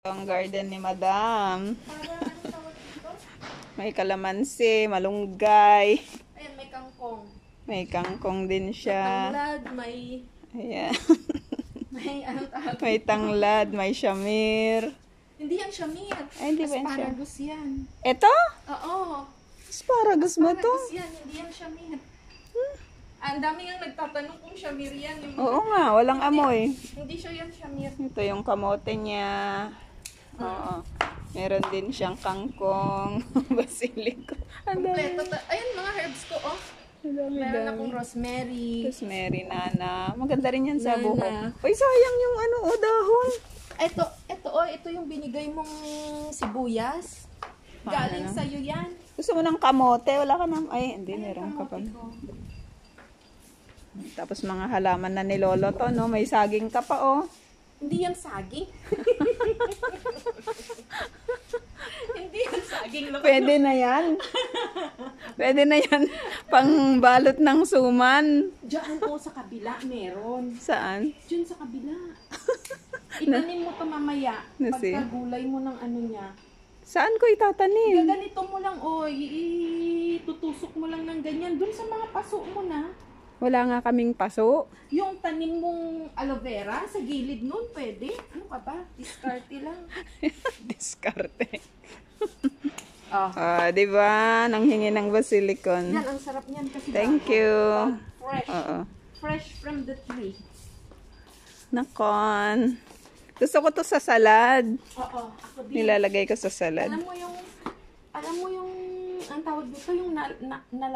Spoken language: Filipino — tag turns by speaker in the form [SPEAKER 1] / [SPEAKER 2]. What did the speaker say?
[SPEAKER 1] Ang garden ni Madam. May kalamansi, malunggay.
[SPEAKER 2] Ayan, may kangkong.
[SPEAKER 1] May kangkong din siya.
[SPEAKER 2] Tanglad, may...
[SPEAKER 1] Ayan.
[SPEAKER 2] May anong tawag?
[SPEAKER 1] May tanglad, may shamir.
[SPEAKER 2] Hindi yan shamir.
[SPEAKER 1] Ay, hindi ba yan siya?
[SPEAKER 2] Asparagus yan.
[SPEAKER 1] Ito?
[SPEAKER 2] Oo.
[SPEAKER 1] Asparagus ba to?
[SPEAKER 2] Asparagus yan, hindi yan shamir. Ang dami nga nagtatanong kung shamir yan. Yung...
[SPEAKER 1] Oo nga, walang amoy.
[SPEAKER 2] Hindi siya yan shamir.
[SPEAKER 1] Ito yung kamote niya. Oo. Meron din siyang kangkong, basilico. Ang dami.
[SPEAKER 2] Kompleto. Ayan, mga herbs ko, oh.
[SPEAKER 1] Ang dami,
[SPEAKER 2] Meron
[SPEAKER 1] dami.
[SPEAKER 2] akong rosemary.
[SPEAKER 1] Rosemary, nana. Maganda rin yan sa
[SPEAKER 2] Nana.
[SPEAKER 1] buhok. Uy, sayang yung ano, dahon.
[SPEAKER 2] Ito yung binigay mong sibuyas. Galing
[SPEAKER 1] Ano?
[SPEAKER 2] sa'yo yan.
[SPEAKER 1] Gusto mo ng kamote? Wala ka ng... Ay, hindi. Meron ka pa.
[SPEAKER 2] Kamote ko.
[SPEAKER 1] Tapos mga halaman na ni Lolo to, no? May saging ka pa, oh.
[SPEAKER 2] Hindi yan saging. Hindi yan saging.
[SPEAKER 1] Pwede na yan. Pwede na yan. Pang balot ng suman.
[SPEAKER 2] Diyan po sa kabila, meron.
[SPEAKER 1] Saan?
[SPEAKER 2] Diyan sa kabila. Itanim mo to mamaya.
[SPEAKER 1] Nasi?
[SPEAKER 2] Pagkagulay mo ng ano niya.
[SPEAKER 1] Saan ko itatanim?
[SPEAKER 2] Gaganito mo lang, oh. Tutusok mo lang ng ganyan. Doon sa mga paso mo na.
[SPEAKER 1] Wala nga kaming paso.
[SPEAKER 2] Yung tanim mong aloe vera sa gilid nun, pwede. Ano ka ba? Discarte lang.
[SPEAKER 1] Diskarte.
[SPEAKER 2] Oh.
[SPEAKER 1] Ah, di ba? Nanghingi ng basilicon.
[SPEAKER 2] Yan, ang sarap niyan kasi.
[SPEAKER 1] Thank you.
[SPEAKER 2] Fresh.
[SPEAKER 1] Oo.
[SPEAKER 2] Fresh from the tree.
[SPEAKER 1] Nakon. Gusto ko to sa salad.
[SPEAKER 2] Oo, ako din.
[SPEAKER 1] Nilalagay ko sa salad.
[SPEAKER 2] Alam mo yung, ang tawag dito, yung